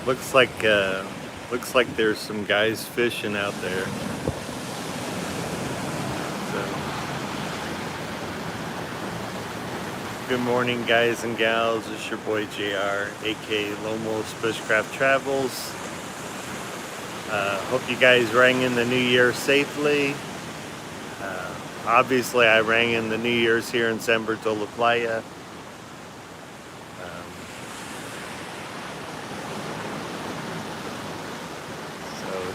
Looks like there's some guys fishing out there. So, good morning, guys and gals. It's your boy JR, aka Lone Wolf's Bushcraft Travels. Hope you guys rang in the New Year safely. Obviously, I rang in the New Year's here in San Bartolo Playa.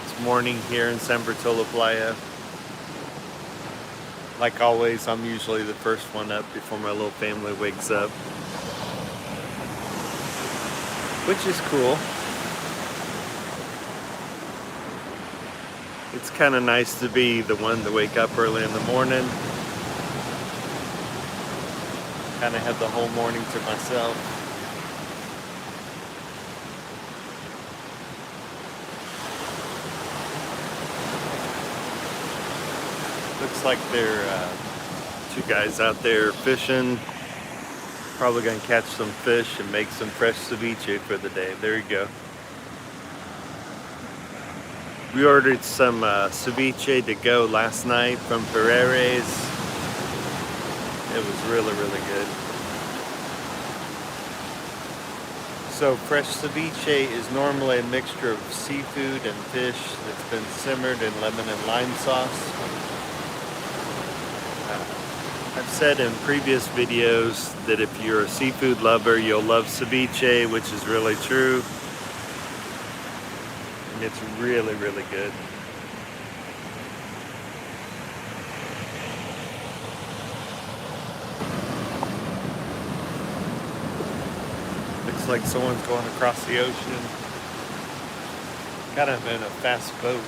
It's morning here in San Bartolo Playa. Like always, I'm usually the first one up before my little family wakes up, which is cool. It's kind of nice to be the one to wake up early in the morning. Kind of have the whole morning to myself. Looks like there are two guys out there fishing. Probably gonna catch some fish and make some fresh ceviche for the day. There you go. We ordered some ceviche to go last night from Pereira's. It was really good. So fresh ceviche is normally a mixture of seafood and fish that's been simmered in lemon and lime sauce. I've said in previous videos that if you're a seafood lover, you'll love ceviche, which is really true. And it's really good. Looks like someone's going across the ocean. Kind of in a fast boat.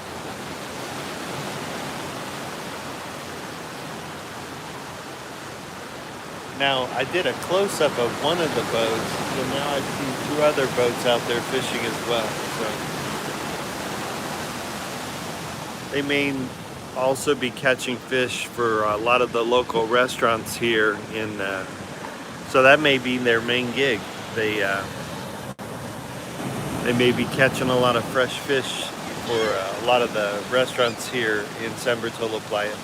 Now, I did a close-up of one of the boats, and now I see two other boats out there fishing as well. So they may also be catching fish for a lot of the local restaurants here so that may be their main gig. They may be catching a lot of fresh fish for a lot of the restaurants here in San Bartolo Playa.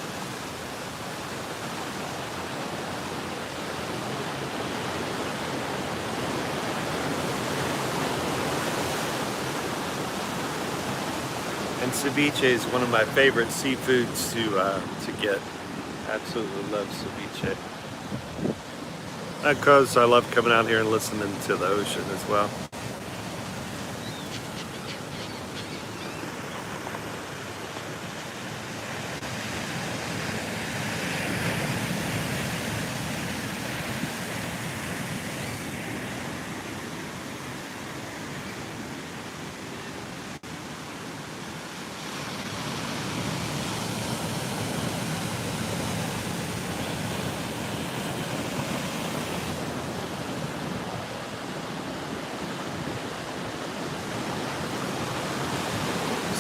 And ceviche is one of my favorite seafoods to get. Absolutely love ceviche. Of course, I love coming out here and listening to the ocean as well.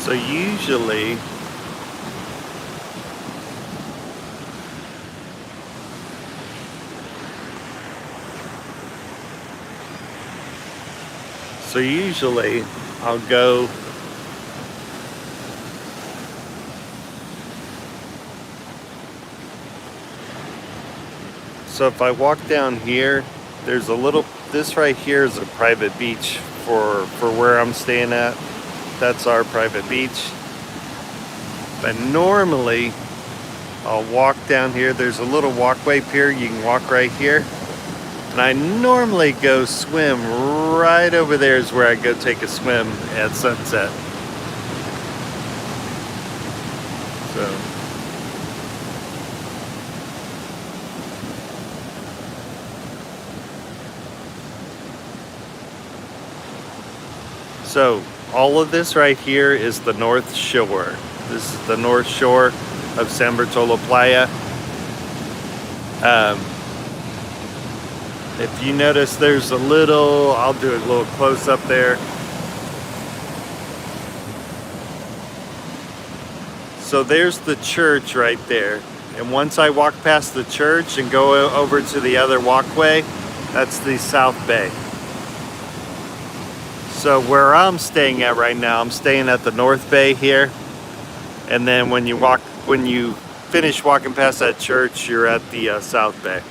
So usually I'll go so if I walk down here, there's this right here is a private beach for where I'm staying at. That's our private beach. But normally I'll walk down here. There's a little walkway pier. You can walk right here. And I normally go swim right over there is where I go take a swim at sunset. So all of this right here is the North Shore. This is the North Shore of San Bartolo Playa. If you notice, there's I'll do a little close up there. So there's the church right there. And once I walk past the church and go over to the other walkway, that's the South Bay. So where I'm staying at right now, I'm staying at the North Bay here. And then when you finish walking past that church, you're at the South Bay.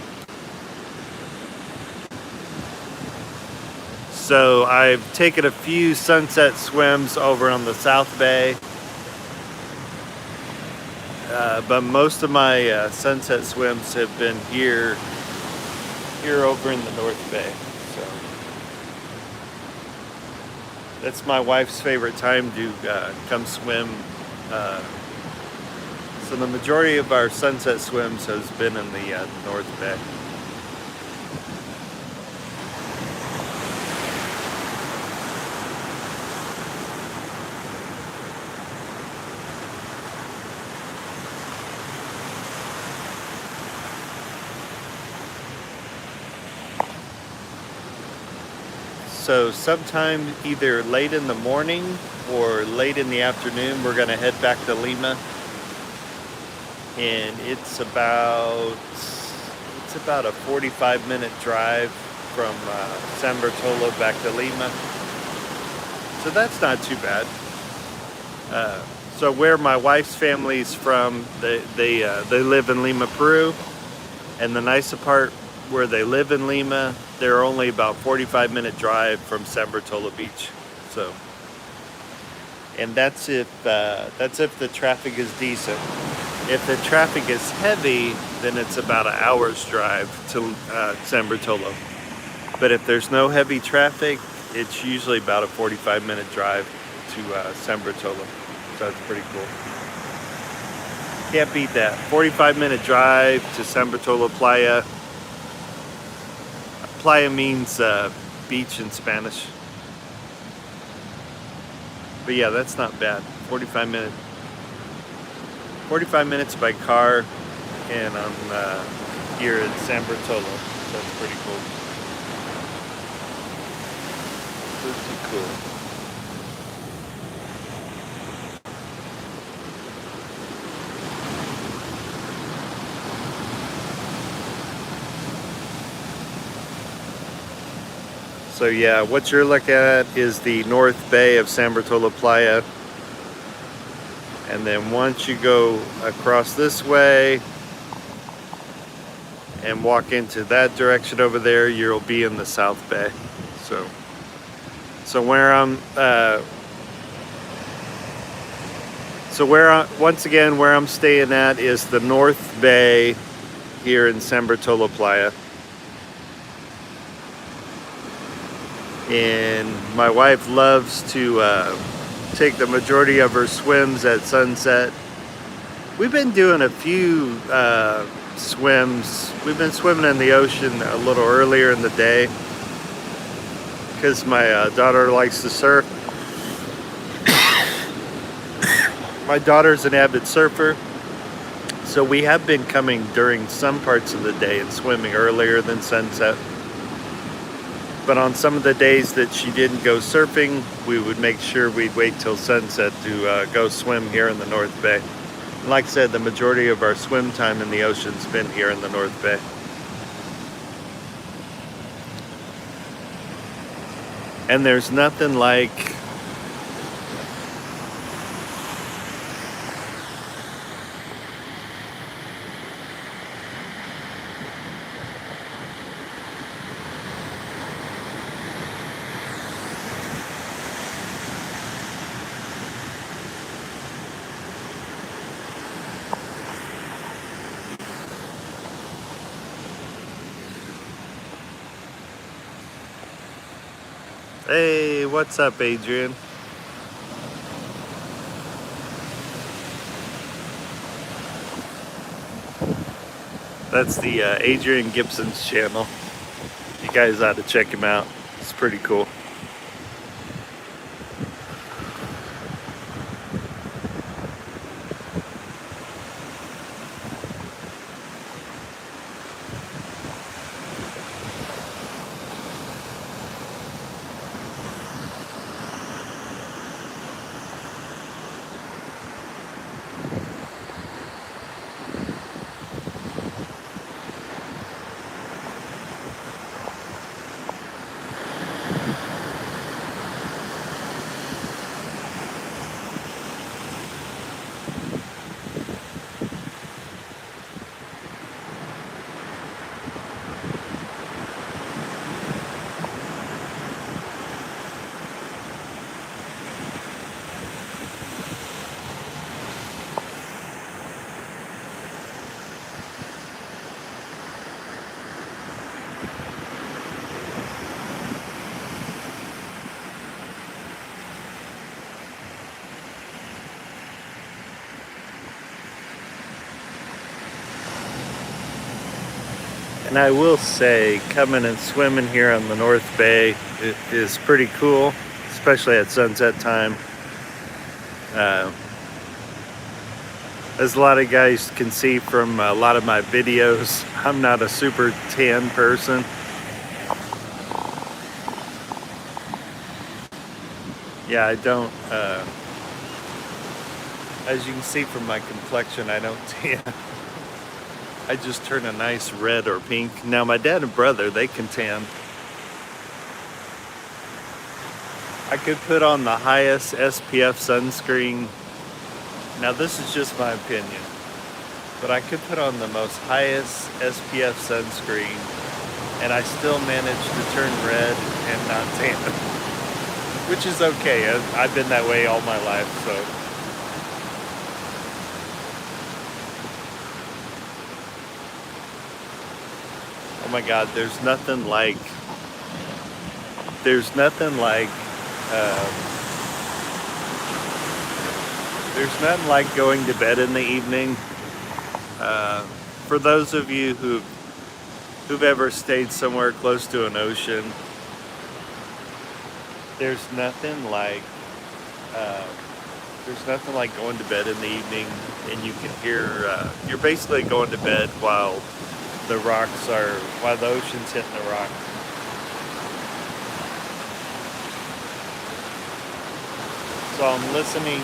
So I've taken a few sunset swims over on the South Bay. But most of my sunset swims have been here over in the North Bay. So that's my wife's favorite time to come swim. So the majority of our sunset swims has been in the North Bay. So sometime either late in the morning or late in the afternoon, we're going to head back to Lima. And it's about a 45-minute drive from San Bartolo back to Lima. So that's not too bad. So where my wife's family's from, they live in Lima, Peru. And the nicer part, where they live in Lima, they're only about 45-minute drive from San Bartolo Beach. So, and that's if the traffic is decent. If the traffic is heavy, then it's about an hour's drive to San Bartolo. But if there's no heavy traffic, it's usually about a 45-minute drive to San Bartolo. So that's pretty cool. Can't beat that. 45-minute drive to San Bartolo Playa. Playa means beach in Spanish. But yeah, that's not bad. 45 minutes by car, and I'm here in San Bartolo. So that's pretty cool. Pretty cool. So yeah, what you're looking at is the North Bay of San Bartolo Playa. And then once you go across this way and walk into that direction over there, you'll be in the South Bay. So where I'm once again where I'm staying at is the North Bay here in San Bartolo Playa. And my wife loves to take the majority of her swims at sunset. We've been doing a few swims. We've been swimming in the ocean a little earlier in the day because my daughter likes to surf. My daughter's an avid surfer, so we have been coming during some parts of the day and swimming earlier than sunset. But on some of the days that she didn't go surfing, we would make sure we'd wait till sunset to go swim here in the North Bay. And like I said, the majority of our swim time in the ocean's been here in the North Bay. And there's nothing like Hey, what's up, Adrian? That's the Adrian Gibson's channel. You guys ought to check him out. It's pretty cool. And I will say, coming and swimming here on the North Bay is pretty cool, especially at sunset time. As a lot of guys can see from a lot of my videos, I'm not a super tan person. Yeah, I don't, as you can see from my complexion, I don't tan. I just turn a nice red or pink. Now my dad and brother, they can tan. I could put on the highest SPF sunscreen. Now this is just my opinion, but I could put on the most highest SPF sunscreen and I still manage to turn red and not tan, which is okay. I've been that way all my life, so. Oh my God, there's nothing like there's nothing like going to bed in the evening. For those of you who've ever stayed somewhere close to an ocean, there's nothing like going to bed in the evening and you can hear you're basically going to bed while the ocean's hitting the rocks. So I'm listening,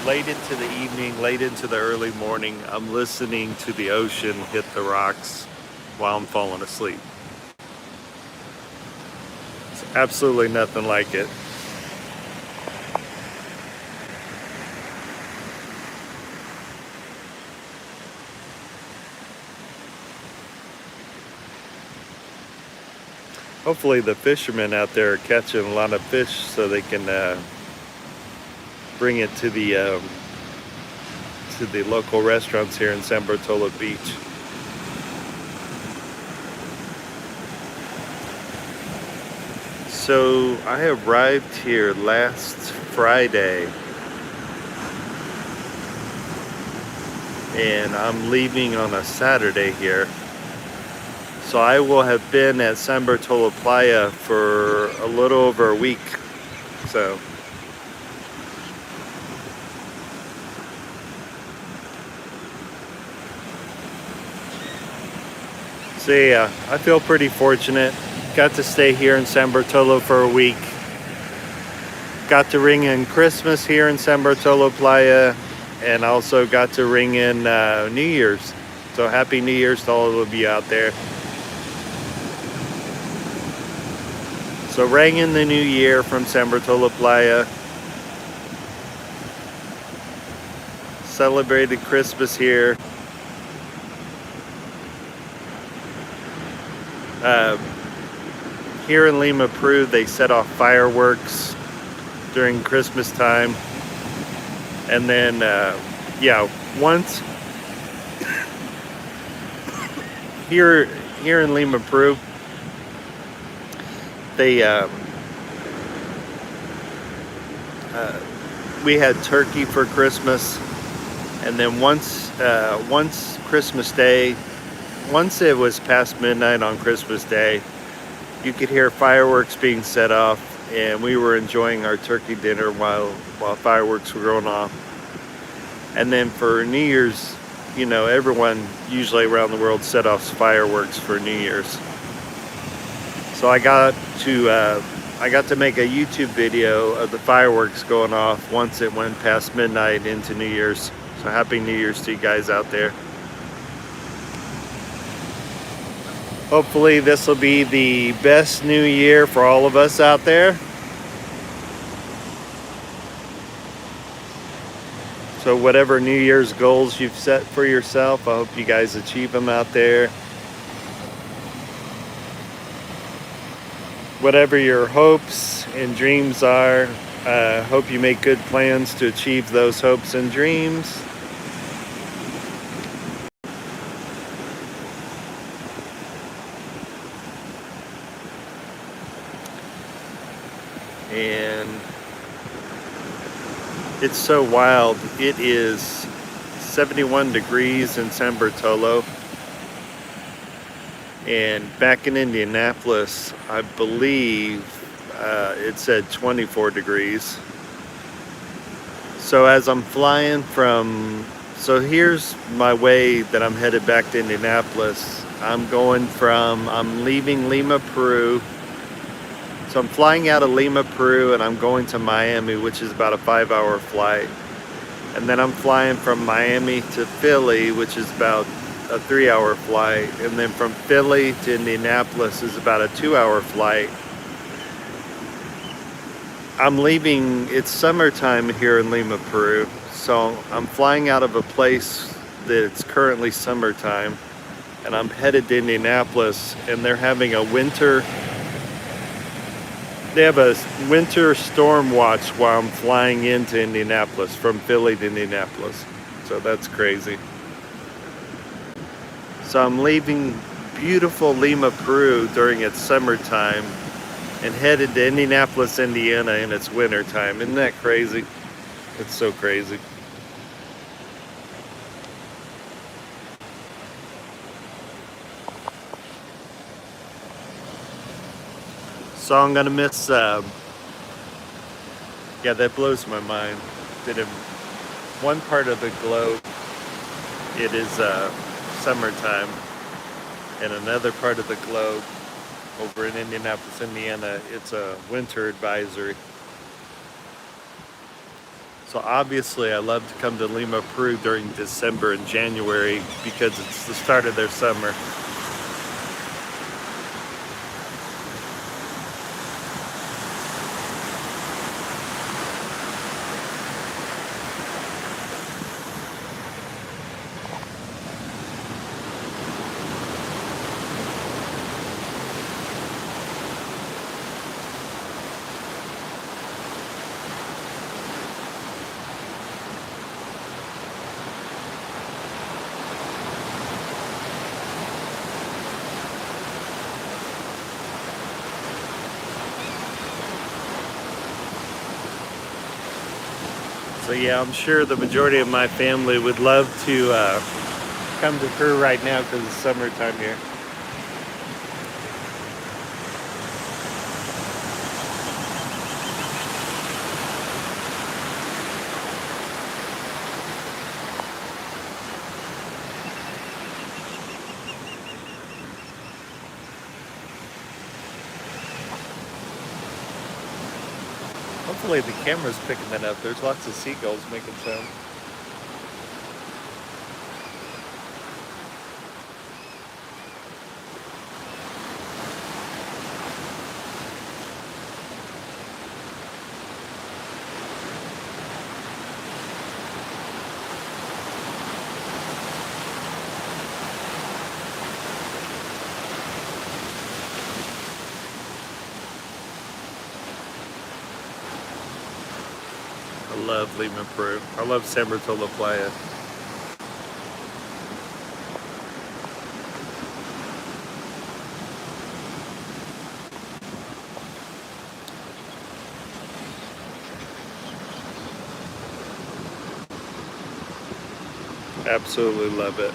late into the evening, late into the early morning, I'm listening to the ocean hit the rocks while I'm falling asleep. It's absolutely nothing like it. Hopefully the fishermen out there are catching a lot of fish so they can bring it to the local restaurants here in San Bartolo Beach. So I arrived here last Friday and I'm leaving on a Saturday here. So I will have been at San Bartolo Playa for a little over a week. So yeah, I feel pretty fortunate. Got to stay here in San Bartolo for a week. Got to ring in Christmas here in San Bartolo Playa, and also got to ring in New Year's. So happy New Year's to all of you out there. So rang in the new year from San Bartolo Playa. Celebrated Christmas here. Here in Lima Peru, they set off fireworks during Christmas time. And then, once here in Lima Peru, we had turkey for Christmas, and then once Christmas Day, once it was past midnight on Christmas Day, you could hear fireworks being set off, and we were enjoying our turkey dinner while fireworks were going off. And then for New Year's, everyone usually around the world set off fireworks for New Year's. So I got to make a YouTube video of the fireworks going off once it went past midnight into New Year's. So happy New Year's to you guys out there. Hopefully this will be the best new year for all of us out there. So whatever New Year's goals you've set for yourself, I hope you guys achieve them out there. Whatever your hopes and dreams are, hope you make good plans to achieve those hopes and dreams. And it's so wild. It is 71 degrees in San Bartolo. And back in Indianapolis, I believe it said 24 degrees. So as I'm flying from, so here's my way that I'm headed back to Indianapolis. I'm leaving Lima, Peru. So I'm flying out of Lima, Peru, and I'm going to Miami, which is about a 5-hour flight. And then I'm flying from Miami to Philly, which is about a 3-hour flight. And then from Philly to Indianapolis is about a 2-hour flight. I'm leaving, it's summertime here in Lima, Peru. So I'm flying out of a place that's currently summertime. And I'm headed to Indianapolis, and they're having they have a winter storm watch while I'm flying into Indianapolis, from Philly to Indianapolis. So that's crazy. So I'm leaving beautiful Lima, Peru during its summertime and headed to Indianapolis, Indiana in its wintertime. Isn't that crazy? It's so crazy. So I'm gonna miss, yeah, that blows my mind. That in one part of the globe, it is summertime, and another part of the globe, over in Indianapolis, Indiana, it's a winter advisory. So obviously I love to come to Lima, Peru during December and January because it's the start of their summer. So yeah, I'm sure the majority of my family would love to come to Peru right now because it's summertime here. Hopefully the camera's picking that up. There's lots of seagulls making sound. I love Lima, Peru. I love Bartolo Playa. Absolutely love it.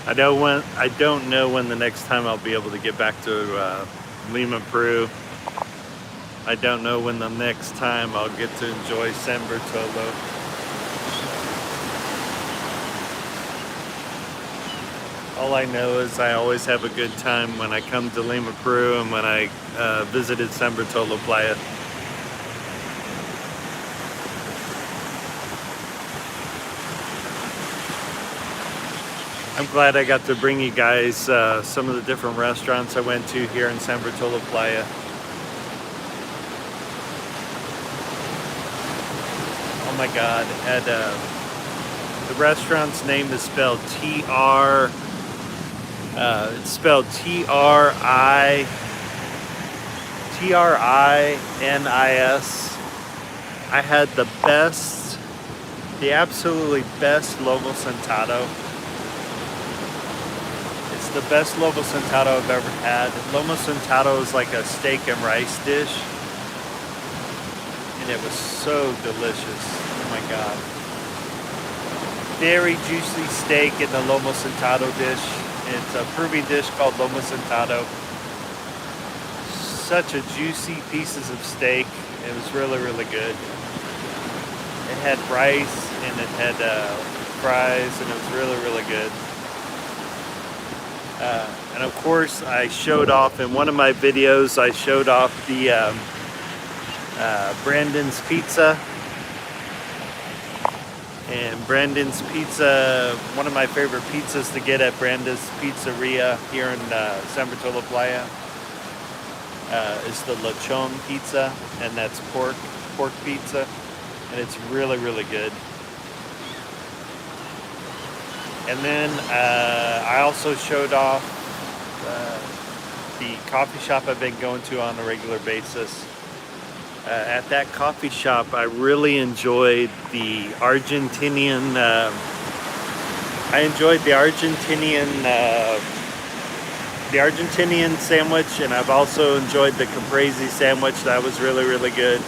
I don't know when the next time I'll be able to get back to Lima, Peru. I don't know when the next time I'll get to enjoy San Bartolo. All I know is I always have a good time when I come to Lima, Peru, and when I visited San Bartolo Playa. I'm glad I got to bring you guys some of the different restaurants I went to here in San Bartolo Playa. Oh my God! The restaurant's name is spelled T-R. It's spelled Trinis. I had the absolutely best lomo sentado. It's the best lomo sentado I've ever had. Lomo sentado is like a steak and rice dish, and it was so delicious. Oh my God. Very juicy steak in the lomo sentado dish. It's a Peruvian dish called lomo sentado. Such a juicy pieces of steak. It was really, really good. It had rice and it had fries, and it was really, really good. And of course, I showed off in one of my videos. I showed off the Brandon's Pizza. And Brandon's Pizza, one of my favorite pizzas to get at Brandon's Pizzeria here in San Bartolo Playa, is the lechon pizza, and that's pork pizza, and it's really, really good. And then I also showed off the coffee shop I've been going to on a regular basis. At that coffee shop, I really enjoyed the Argentinian. The Argentinian sandwich, and I've also enjoyed the caprese sandwich. That was really, really good.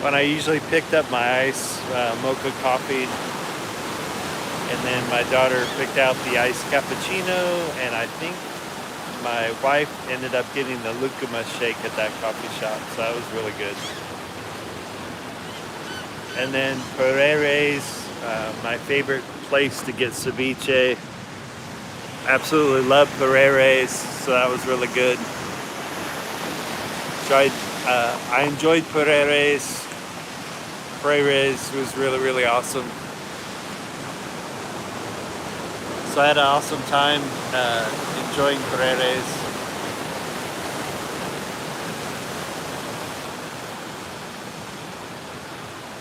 When I usually picked up my iced mocha coffee, and then my daughter picked out the iced cappuccino, and I think my wife ended up getting the lucuma shake at that coffee shop, so that was really good. And then Pereira's, my favorite place to get ceviche. Absolutely love Pereira's, so that was really good. I enjoyed Pereira's. Pereira's was really, really awesome. So I had an awesome time enjoying Pereira's.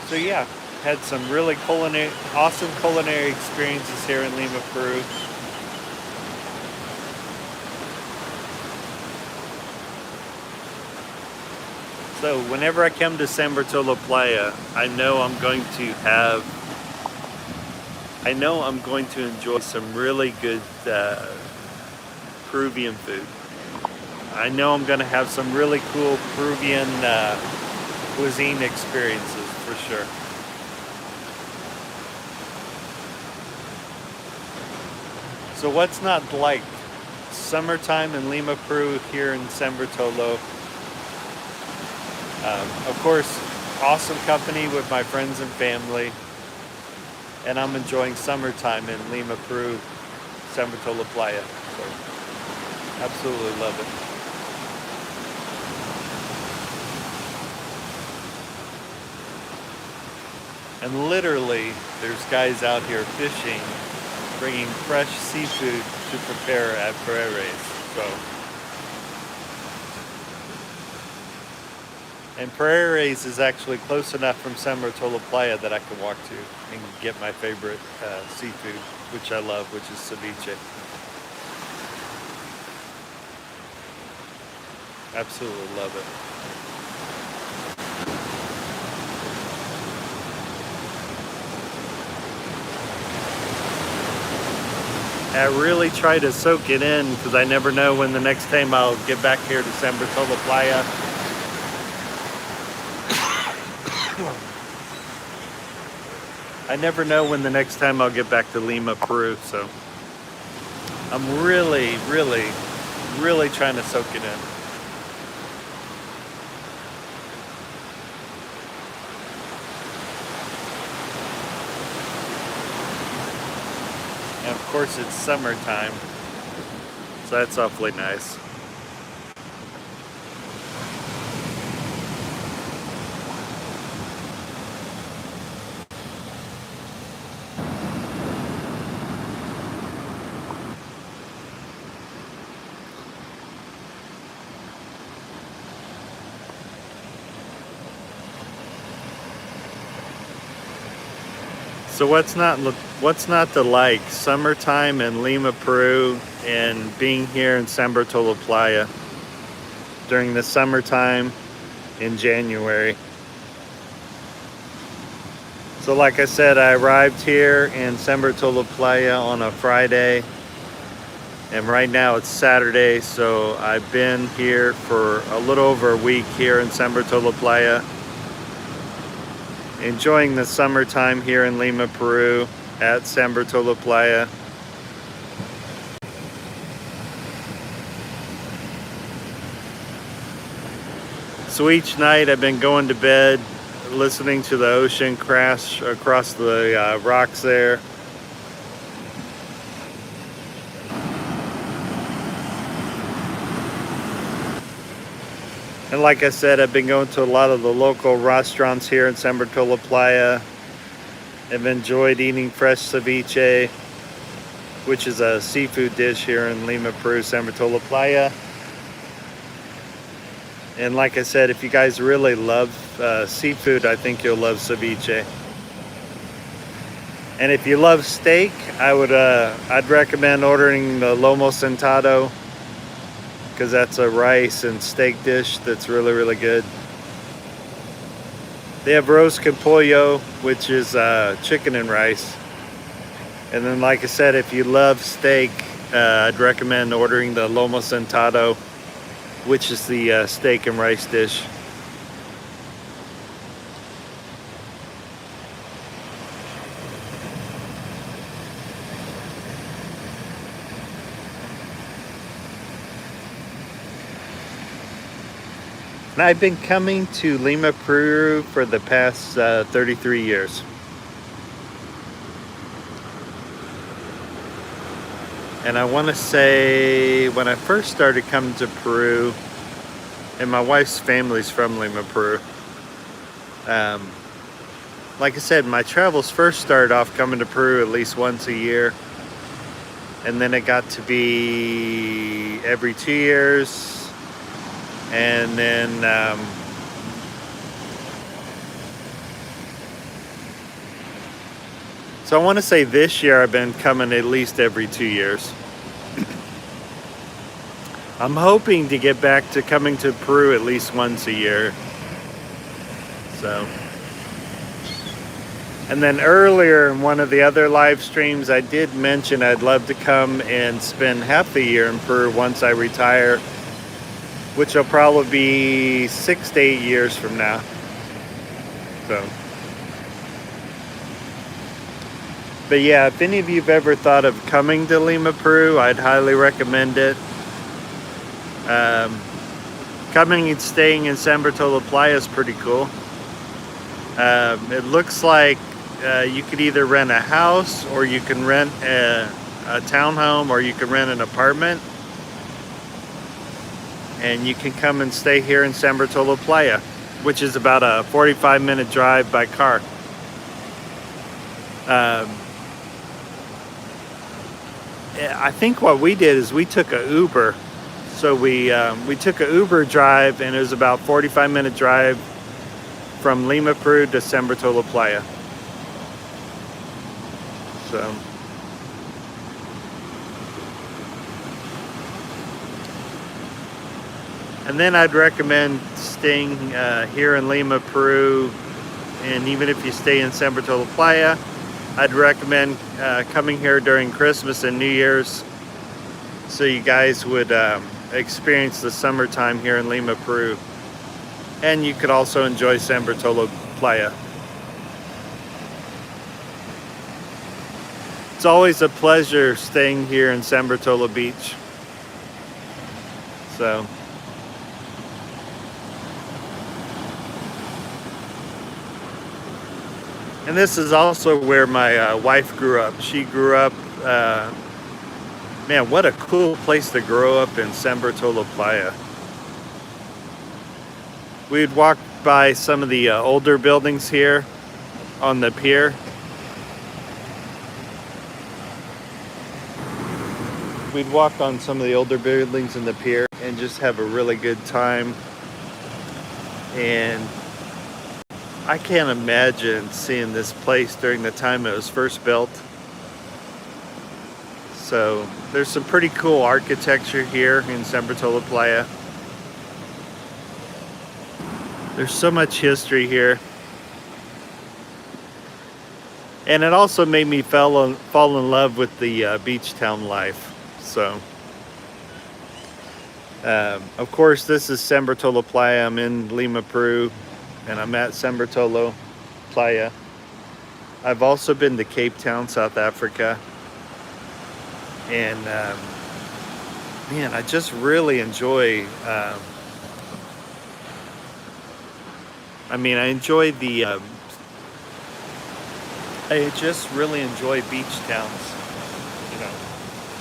So yeah, had some really awesome culinary experiences here in Lima, Peru. So whenever I come to San Bartolo Playa, I know I'm going to enjoy some really good Peruvian food. I know I'm going to have some really cool Peruvian cuisine experiences for sure. So what's not like summertime in Lima, Peru here in San Bartolo? Of course, awesome company with my friends and family. And I'm enjoying summertime in Lima, Peru, San Bartolo Playa. So, absolutely love it. And literally, there's guys out here fishing, bringing fresh seafood to prepare at Pereira's. And Pereira's is actually close enough from San Bartolo Playa that I can walk to and get my favorite seafood, which I love, which is ceviche. Absolutely love it. I really try to soak it in because I never know when the next time I'll get back here to San Bartolo Playa. I never know when the next time I'll get back to Lima, Peru, so I'm really, really, really trying to soak it in. And of course it's summertime, so that's awfully nice. So what's not to like? Summertime in Lima, Peru, and being here in San Bartolo Playa during the summertime in January. So like I said, I arrived here in San Bartolo Playa on a Friday, and right now it's Saturday, so I've been here for a little over a week here in San Bartolo Playa, enjoying the summertime here in Lima, Peru at San Bartolo Playa. So each night I've been going to bed listening to the ocean crash across the rocks there. And like I said, I've been going to a lot of the local restaurants here in San Bartolo Playa. I've enjoyed eating fresh ceviche, which is a seafood dish here in Lima, Peru, San Bartolo Playa. And like I said, if you guys really love seafood, I think you'll love ceviche. And if you love steak, I'd recommend ordering the lomo sentado, because that's a rice and steak dish that's really, really good. They have roast con pollo, which is chicken and rice. And then, like I said, if you love steak, I'd recommend ordering the lomo sentado, which is the steak and rice dish. And I've been coming to Lima, Peru for the past 33 years. And I want to say when I first started coming to Peru, and my wife's family's from Lima, Peru. Like I said, my travels first started off coming to Peru at least once a year. And then it got to be every 2 years. And then so I want to say this year I've been coming at least every 2 years. I'm hoping to get back to coming to Peru at least once a year. So, and then earlier in one of the other live streams, I did mention I'd love to come and spend half the year in Peru once I retire, which will probably be 6 to 8 years from now. So, but yeah, if any of you have ever thought of coming to Lima, Peru, I'd highly recommend it. Coming and staying in San Bartolo Playa is pretty cool. It looks like you could either rent a house, or you can rent a townhome, or you can rent an apartment. And you can come and stay here in San Bartolo Playa, which is about a 45-minute drive by car. I think what we did is we took an Uber. So we took an Uber drive, and it was about 45-minute drive from Lima, Peru to San Bartolo Playa. So. And then I'd recommend staying here in Lima, Peru, and even if you stay in San Bartolo Playa, I'd recommend coming here during Christmas and New Year's, so you guys would experience the summertime here in Lima, Peru. And you could also enjoy San Bartolo Playa. It's always a pleasure staying here in San Bartolo Beach. So, and this is also where my wife grew up. She grew up, man, what a cool place to grow up in, San Bartolo Playa. We'd walk by some of the older buildings here on the pier. We'd walk on some of the older buildings in the pier and just have a really good time. And I can't imagine seeing this place during the time it was first built. So there's some pretty cool architecture here in San Bartolo Playa. There's so much history here. And it also made me fall in love with the beach town life. So, of course, this is San Bartolo Playa. I'm in Lima, Peru, and I'm at San Bartolo Playa. I've also been to Cape Town, South Africa. And, man, I just really enjoy, I just really enjoy beach towns. You know,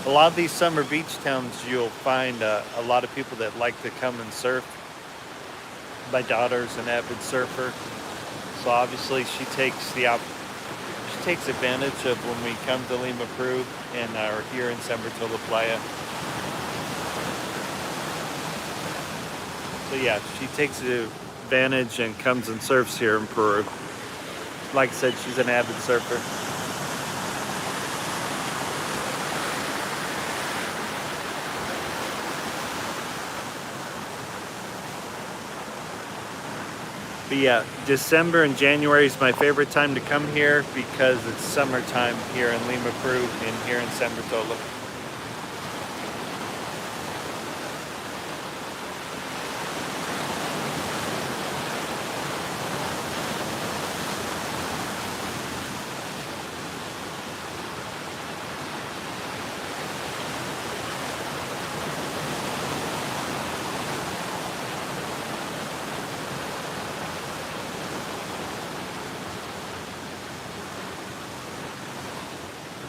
a lot of these summer beach towns, you'll find a lot of people that like to come and surf. My daughter's an avid surfer, so obviously she takes advantage of when we come to Lima Peru and are here in San Bartolo Playa. So yeah, she takes advantage and comes and surfs here in Peru. Like I said, she's an avid surfer. But yeah, December and January is my favorite time to come here because it's summertime here in Lima, Peru, and here in San Bartolo.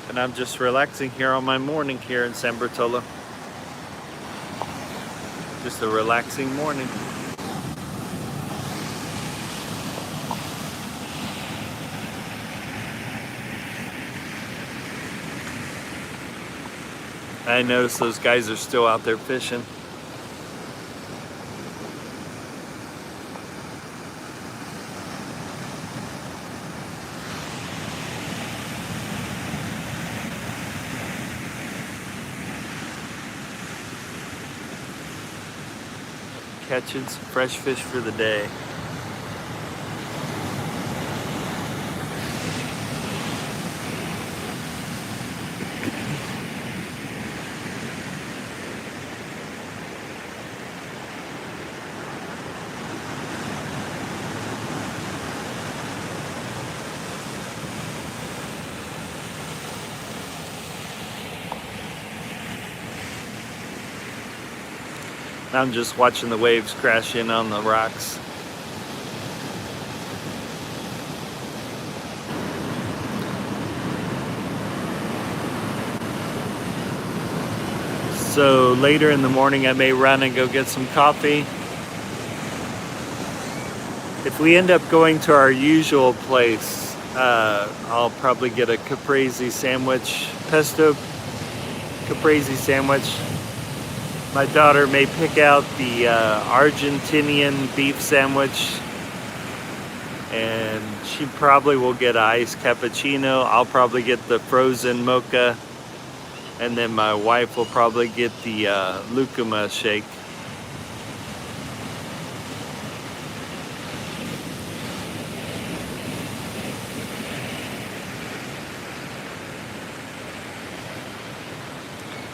And I'm just relaxing here on my morning here in San Bartolo. Just a relaxing morning. I notice those guys are still out there fishing. Catching some fresh fish for the day. I'm just watching the waves crash in on the rocks. So later in the morning I may run and go get some coffee. If we end up going to our usual place, I'll probably get a caprese sandwich, pesto caprese sandwich. My daughter may pick out the Argentinian beef sandwich, and she probably will get an iced cappuccino. I'll probably get the frozen mocha, and then my wife will probably get the lucuma shake.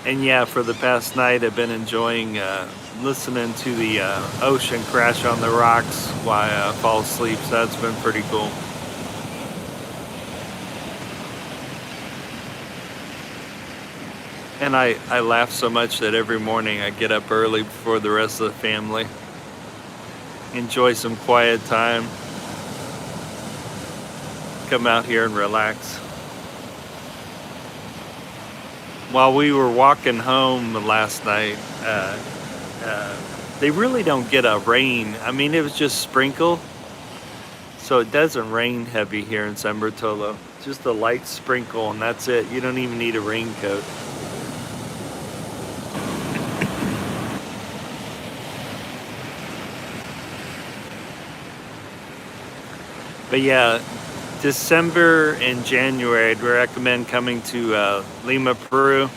And yeah, for the past night, I've been enjoying listening to the ocean crash on the rocks while I fall asleep, so that's been pretty cool. And I laugh so much that every morning I get up early before the rest of the family. Enjoy some quiet time. Come out here and relax. While we were walking home last night, they really don't get a rain. I mean, it was just sprinkle. So it doesn't rain heavy here in San Bartolo. Just a light sprinkle and that's it. You don't even need a raincoat. But yeah, December and January, I'd recommend coming to Lima, Peru.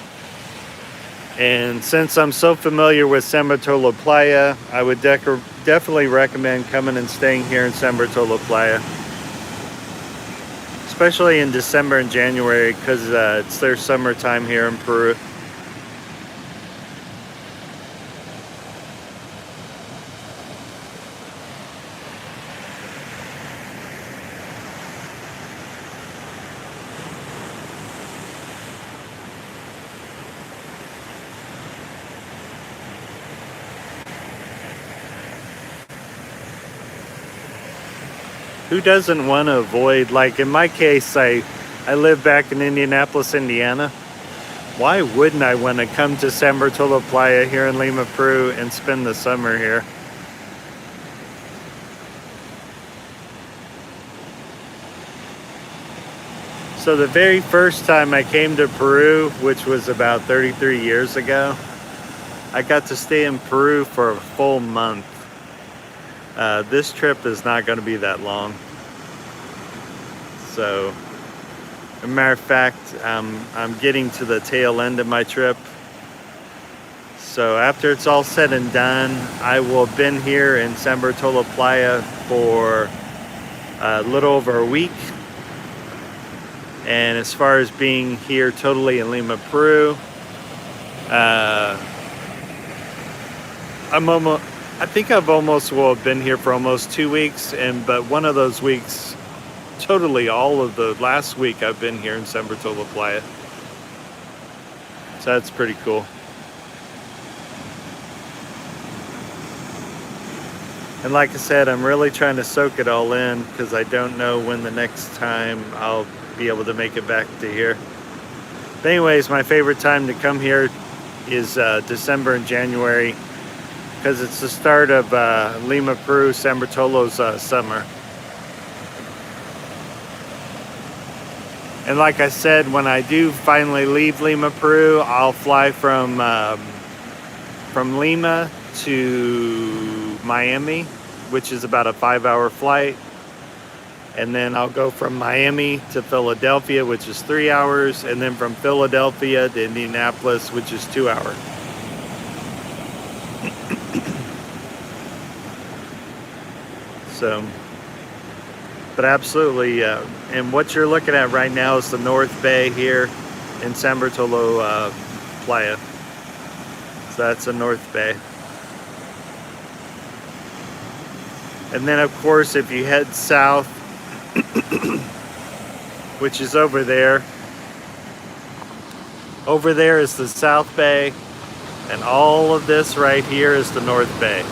And since I'm so familiar with San Bartolo Playa, I would definitely recommend coming and staying here in San Bartolo Playa. Especially in December and January because it's their summertime here in Peru. Who doesn't want to avoid, like in my case, I live back in Indianapolis, Indiana. Why wouldn't I want to come to San Bartolo Playa here in Lima, Peru and spend the summer here? So the very first time I came to Peru, which was about 33 years ago, I got to stay in Peru for a full month. This trip is not going to be that long. So, as a matter of fact, I'm getting to the tail end of my trip. So after it's all said and done, I will have been here in San Bartolo Playa for a little over a week. And as far as being here totally in Lima, Peru, I think I've almost will have been here for almost 2 weeks, but one of those weeks, totally all of the last week I've been here in San Bartolo Playa. So that's pretty cool. And like I said, I'm really trying to soak it all in because I don't know when the next time I'll be able to make it back to here. But anyways, my favorite time to come here is December and January, because it's the start of Lima, Peru, San Bartolo's summer. And like I said, when I do finally leave Lima, Peru, I'll fly from Lima to Miami, which is about a 5-hour flight. And then I'll go from Miami to Philadelphia, which is 3 hours. And then from Philadelphia to Indianapolis, which is 2 hours. So, but absolutely, and what you're looking at right now is the North Bay here in San Bartolo Playa. So that's the North Bay. And then of course, if you head south, which is over there is the South Bay, and all of this right here is the North Bay.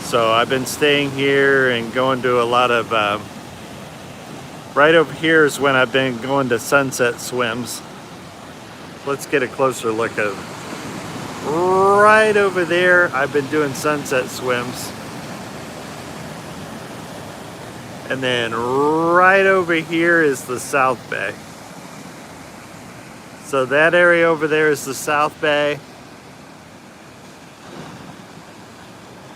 So I've been staying here and going to a lot of, right over here is when I've been going to sunset swims. Let's get a closer look at it. Right over there, I've been doing sunset swims. And then right over here is the South Bay. So that area over there is the South Bay.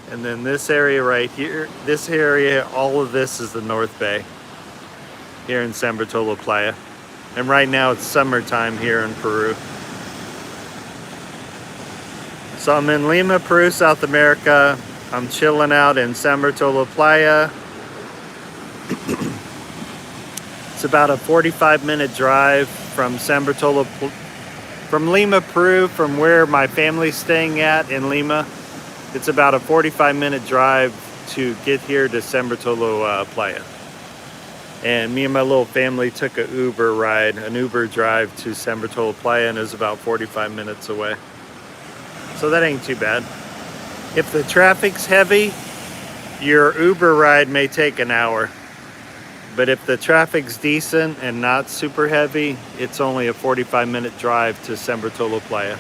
And then this area right here, this area, all of this is the North Bay here in San Bartolo Playa. And right now it's summertime here in Peru. So I'm in Lima, Peru, South America. I'm chilling out in San Bartolo Playa. It's about a 45-minute drive from from Lima, Peru, from where my family's staying at in Lima. It's about a 45-minute drive to get here to San Bartolo Playa. And me and my little family took an Uber drive to San Bartolo Playa, and it was about 45 minutes away. So that ain't too bad. If the traffic's heavy, your Uber ride may take an hour. But if the traffic's decent and not super heavy, it's only a 45-minute drive to San Bartolo Playa,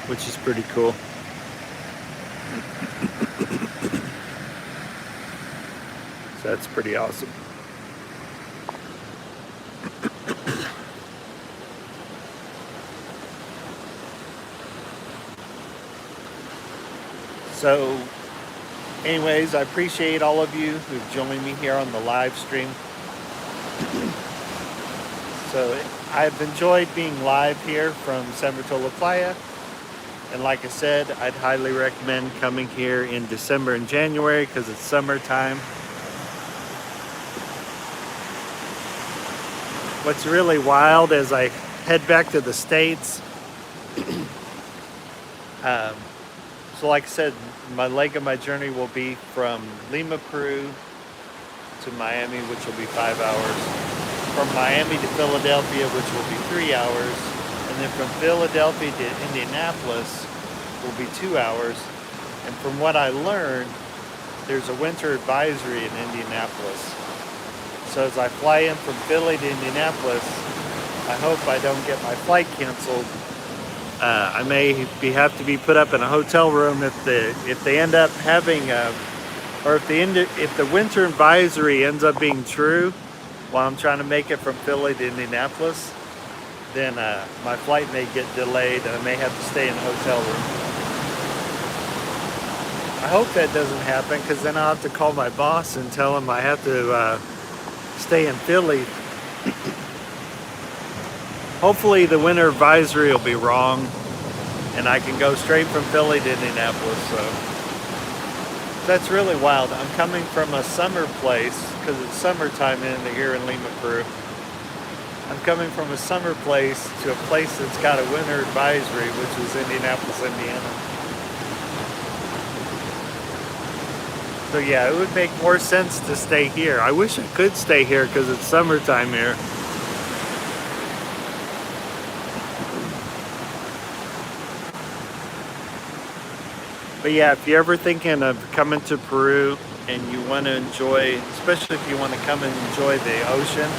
which is pretty cool. So that's pretty awesome. So anyways, I appreciate all of you who've joined me here on the live stream. So I've enjoyed being live here from San Bartolo Playa. And like I said, I'd highly recommend coming here in December and January because it's summertime. What's really wild as I head back to the States, so like I said, my leg of my journey will be from Lima, Peru to Miami, which will be 5 hours. From Miami to Philadelphia, which will be 3 hours. And then from Philadelphia to Indianapolis will be 2 hours. And from what I learned, there's a winter advisory in Indianapolis. So as I fly in from Philly to Indianapolis, I hope I don't get my flight canceled. I may have to be put up in a hotel room if they end up having if the winter advisory ends up being true while I'm trying to make it from Philly to Indianapolis, then my flight may get delayed and I may have to stay in a hotel room. I hope that doesn't happen because then I'll have to call my boss and tell him I have to stay in Philly. Hopefully the winter advisory will be wrong and I can go straight from Philly to Indianapolis. So that's really wild. I'm coming from a summer place because it's summertime here in Lima, Peru. I'm coming from a summer place to a place that's got a winter advisory, which is Indianapolis, Indiana. So yeah, it would make more sense to stay here. I wish I could stay here because it's summertime here. But yeah, if you're ever thinking of coming to Peru and you want to enjoy, especially if you want to come and enjoy the ocean,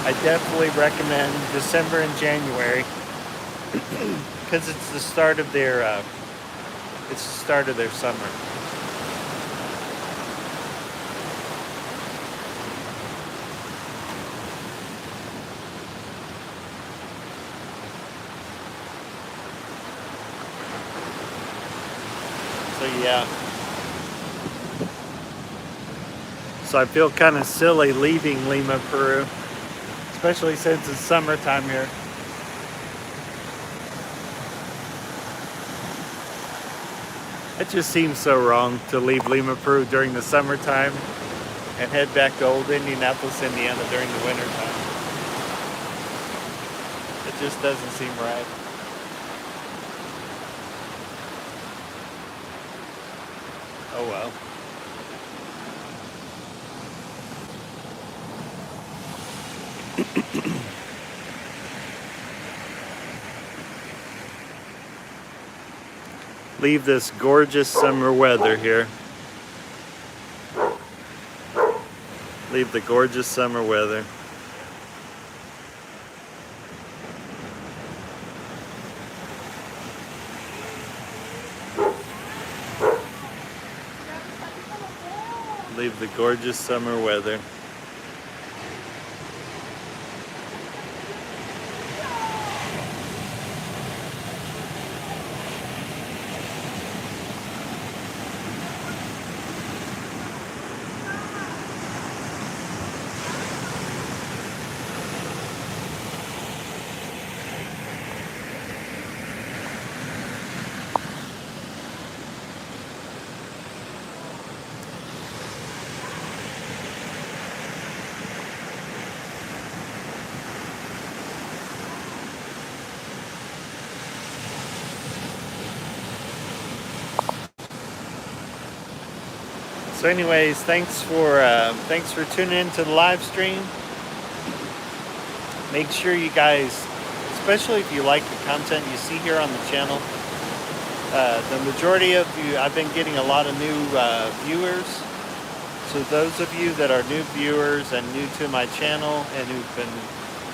I definitely recommend December and January because it's the start of their summer. So yeah. So I feel kind of silly leaving Lima, Peru, especially since it's summertime here. It just seems so wrong to leave Lima, Peru during the summertime and head back to old Indianapolis, Indiana during the wintertime. It just doesn't seem right. Oh well. Leave this gorgeous summer weather here. Leave the gorgeous summer weather. Leave the gorgeous summer weather. So anyways, thanks for tuning in to the live stream. Make sure you guys, especially if you like the content you see here on the channel, the majority of you, I've been getting a lot of new viewers. So those of you that are new viewers and new to my channel and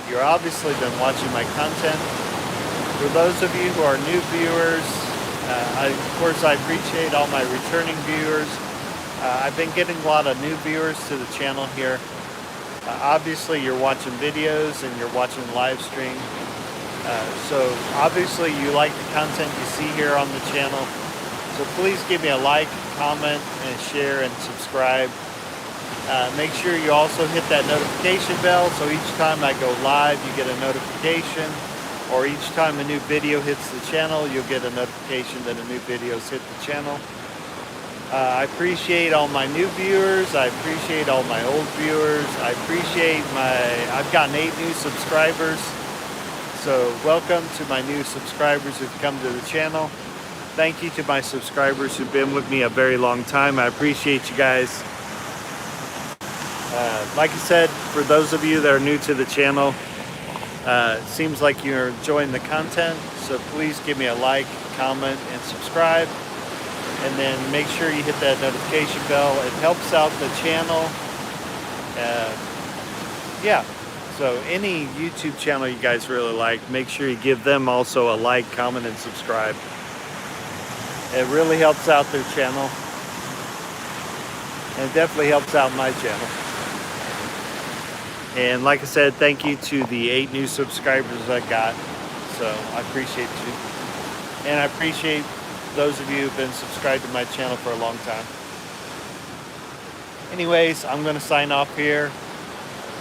you're obviously been watching my content. For those of you who are new viewers, of course I appreciate all my returning viewers. I've been getting a lot of new viewers to the channel here. Obviously you're watching videos and you're watching live stream. So obviously you like the content you see here on the channel. So please give me a like, comment, and share and subscribe. Make sure you also hit that notification bell so each time I go live you get a notification, or each time a new video hits the channel you'll get a notification that a new video's hit the channel. I appreciate all my new viewers. I appreciate all my old viewers. I've gotten 8 new subscribers. So welcome to my new subscribers who've come to the channel. Thank you to my subscribers who've been with me a very long time. I appreciate you guys. Like I said, for those of you that are new to the channel, it seems like you're enjoying the content. So please give me a like, comment, and subscribe. And then make sure you hit that notification bell. It helps out the channel. Yeah. So any YouTube channel you guys really like, make sure you give them also a like, comment, and subscribe. It really helps out their channel. And it definitely helps out my channel. And like I said, thank you to the 8 new subscribers I got. So I appreciate you. And I appreciate those of you who've been subscribed to my channel for a long time. Anyways, I'm going to sign off here.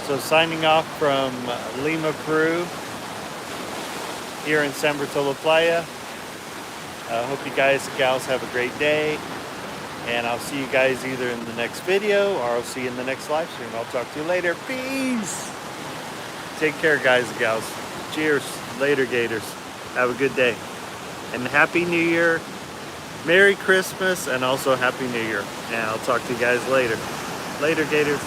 So signing off from Lima, Peru, here in San Bartolo Playa. I hope you guys and gals have a great day. And I'll see you guys either in the next video or I'll see you in the next live stream. I'll talk to you later. Peace. Take care, guys and gals. Cheers. Later, Gators. Have a good day. And Happy New Year. Merry Christmas and also Happy New Year. And I'll talk to you guys later. Later, Gators.